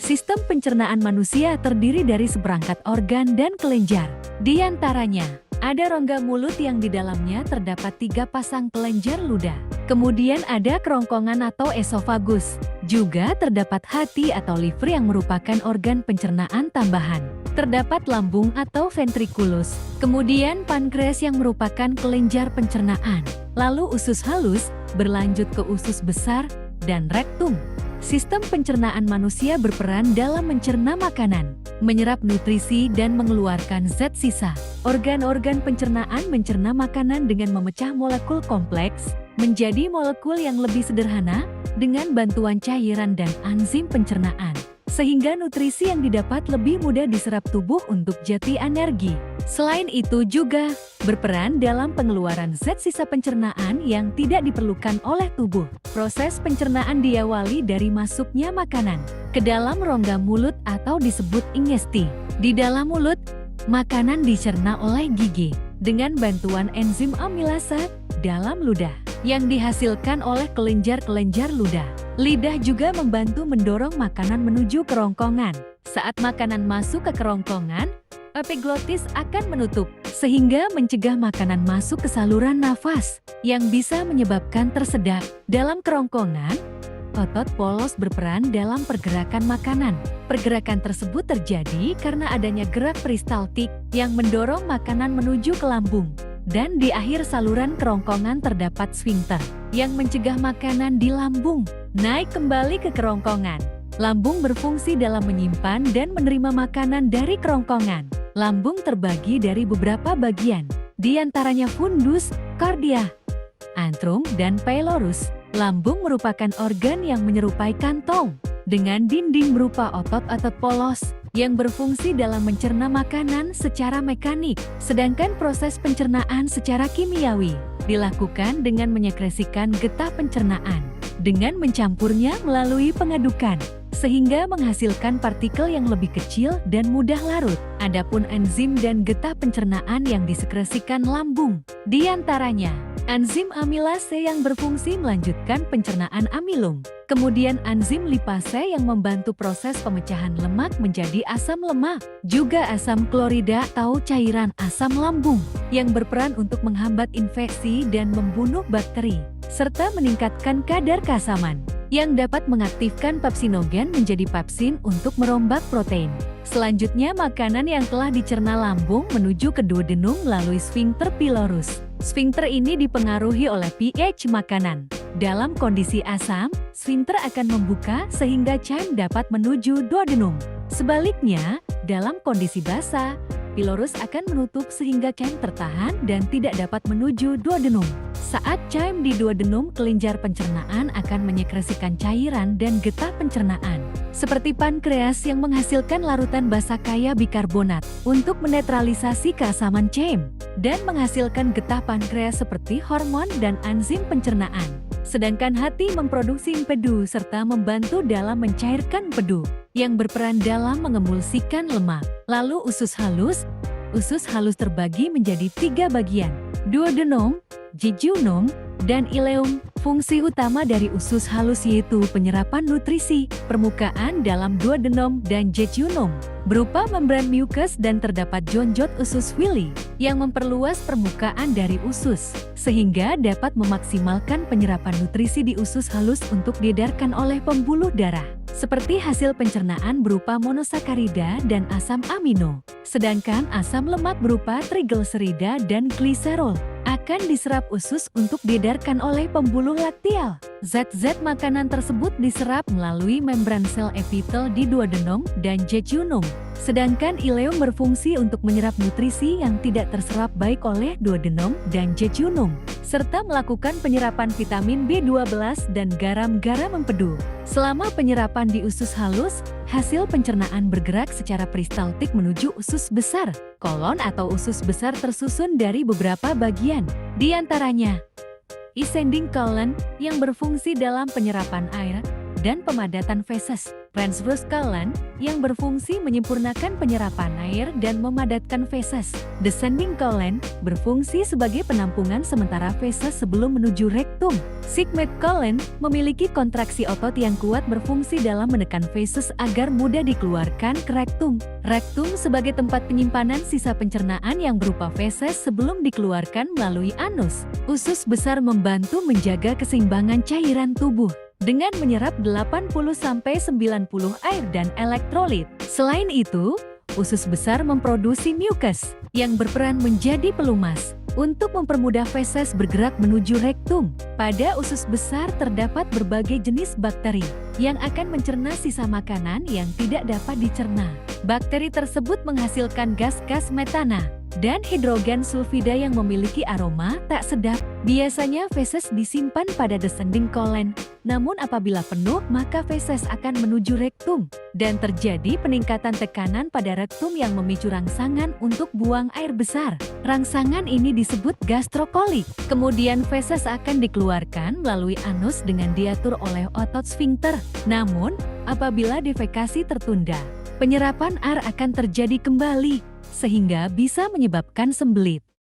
Sistem pencernaan manusia terdiri dari seperangkat organ dan kelenjar. Di antaranya, ada rongga mulut yang di dalamnya terdapat 3 pasang kelenjar ludah. Kemudian ada kerongkongan atau esofagus. Juga terdapat hati atau liver yang merupakan organ pencernaan tambahan. Terdapat lambung atau ventriculus. Kemudian pankreas yang merupakan kelenjar pencernaan. Lalu usus halus, berlanjut ke usus besar, dan rektum. Sistem pencernaan manusia berperan dalam mencerna makanan, menyerap nutrisi dan mengeluarkan zat sisa. Organ-organ pencernaan mencerna makanan dengan memecah molekul kompleks menjadi molekul yang lebih sederhana dengan bantuan cairan dan enzim pencernaan. Sehingga nutrisi yang didapat lebih mudah diserap tubuh untuk jadi energi. Selain itu juga berperan dalam pengeluaran zat sisa pencernaan yang tidak diperlukan oleh tubuh. Proses pencernaan diawali dari masuknya makanan ke dalam rongga mulut atau disebut ingesti. Di dalam mulut, makanan dicerna oleh gigi dengan bantuan enzim amilasa dalam ludah yang dihasilkan oleh kelenjar-kelenjar ludah. Lidah juga membantu mendorong makanan menuju kerongkongan. Saat makanan masuk ke kerongkongan, epiglotis akan menutup, sehingga mencegah makanan masuk ke saluran nafas, yang bisa menyebabkan tersedak. Dalam kerongkongan, otot polos berperan dalam pergerakan makanan. Pergerakan tersebut terjadi karena adanya gerak peristaltik yang mendorong makanan menuju ke lambung. Dan di akhir saluran kerongkongan terdapat sfinkter yang mencegah makanan di lambung naik kembali ke kerongkongan. Lambung berfungsi dalam menyimpan dan menerima makanan dari kerongkongan. Lambung terbagi dari beberapa bagian, di antaranya fundus, kardia, antrum, dan pylorus. Lambung merupakan organ yang menyerupai kantong, dengan dinding berupa otot-otot polos yang berfungsi dalam mencerna makanan secara mekanik. Sedangkan proses pencernaan secara kimiawi dilakukan dengan menyekresikan getah pencernaan, dengan mencampurnya melalui pengadukan, sehingga menghasilkan partikel yang lebih kecil dan mudah larut. Adapun enzim dan getah pencernaan yang disekresikan lambung, di antaranya enzim amilase yang berfungsi melanjutkan pencernaan amilum. Kemudian enzim lipase yang membantu proses pemecahan lemak menjadi asam lemak. Juga asam klorida atau cairan asam lambung yang berperan untuk menghambat infeksi dan membunuh bakteri, serta meningkatkan kadar keasaman yang dapat mengaktifkan pepsinogen menjadi pepsin untuk merombak protein. Selanjutnya, makanan yang telah dicerna lambung menuju ke duodenum melalui sfinkter pylorus. Sfinkter ini dipengaruhi oleh pH makanan. Dalam kondisi asam, sfinkter akan membuka sehingga chyme dapat menuju duodenum. Sebaliknya, dalam kondisi basah, pylorus akan menutup sehingga chyme tertahan dan tidak dapat menuju duodenum. Saat chyme di duodenum, kelenjar pencernaan akan menyekresikan cairan dan getah pencernaan, seperti pankreas yang menghasilkan larutan basa kaya bikarbonat untuk menetralisasi keasaman chyme, dan menghasilkan getah pankreas seperti hormon dan enzim pencernaan. Sedangkan hati memproduksi empedu serta membantu dalam mencairkan empedu yang berperan dalam mengemulsikan lemak. Lalu usus halus terbagi menjadi 3 bagian, duodenum, jejunum, dan ileum. Fungsi utama dari usus halus yaitu penyerapan nutrisi permukaan dalam duodenum dan jejunum berupa membran mukus, dan terdapat jonjot usus Willi yang memperluas permukaan dari usus sehingga dapat memaksimalkan penyerapan nutrisi di usus halus untuk diedarkan oleh pembuluh darah, seperti hasil pencernaan berupa monosakarida dan asam amino. Sedangkan asam lemak berupa trigliserida dan gliserol akan diserap usus untuk diedarkan oleh pembuluh lakteal. Zat-zat makanan tersebut diserap melalui membran sel epitel di duodenum dan jejunum. Sedangkan ileum berfungsi untuk menyerap nutrisi yang tidak terserap baik oleh duodenum dan jejunum, serta melakukan penyerapan vitamin B12 dan garam-garam empedu. Selama penyerapan di usus halus, hasil pencernaan bergerak secara peristaltik menuju usus besar. Kolon atau usus besar tersusun dari beberapa bagian, di antaranya ascending colon yang berfungsi dalam penyerapan air dan pemadatan feses. Transverse colon yang berfungsi menyempurnakan penyerapan air dan memadatkan feses. Descending colon berfungsi sebagai penampungan sementara feses sebelum menuju rektum. Sigmoid colon memiliki kontraksi otot yang kuat berfungsi dalam menekan feses agar mudah dikeluarkan ke rektum. Rektum sebagai tempat penyimpanan sisa pencernaan yang berupa feses sebelum dikeluarkan melalui anus. Usus besar membantu menjaga keseimbangan cairan tubuh dengan menyerap 80–90 air dan elektrolit. Selain itu, usus besar memproduksi mucus yang berperan menjadi pelumas untuk mempermudah feses bergerak menuju rektum. Pada usus besar terdapat berbagai jenis bakteri yang akan mencerna sisa makanan yang tidak dapat dicerna. Bakteri tersebut menghasilkan gas-gas metana dan hidrogen sulfida yang memiliki aroma tak sedap. Biasanya feses disimpan pada descending colon, namun apabila penuh maka feses akan menuju rektum dan terjadi peningkatan tekanan pada rektum yang memicu rangsangan untuk buang air besar. Rangsangan ini disebut gastrokolik. Kemudian feses akan dikeluarkan melalui anus dengan diatur oleh otot sphincter. Namun, apabila defekasi tertunda, penyerapan air akan terjadi kembali, sehingga bisa menyebabkan sembelit.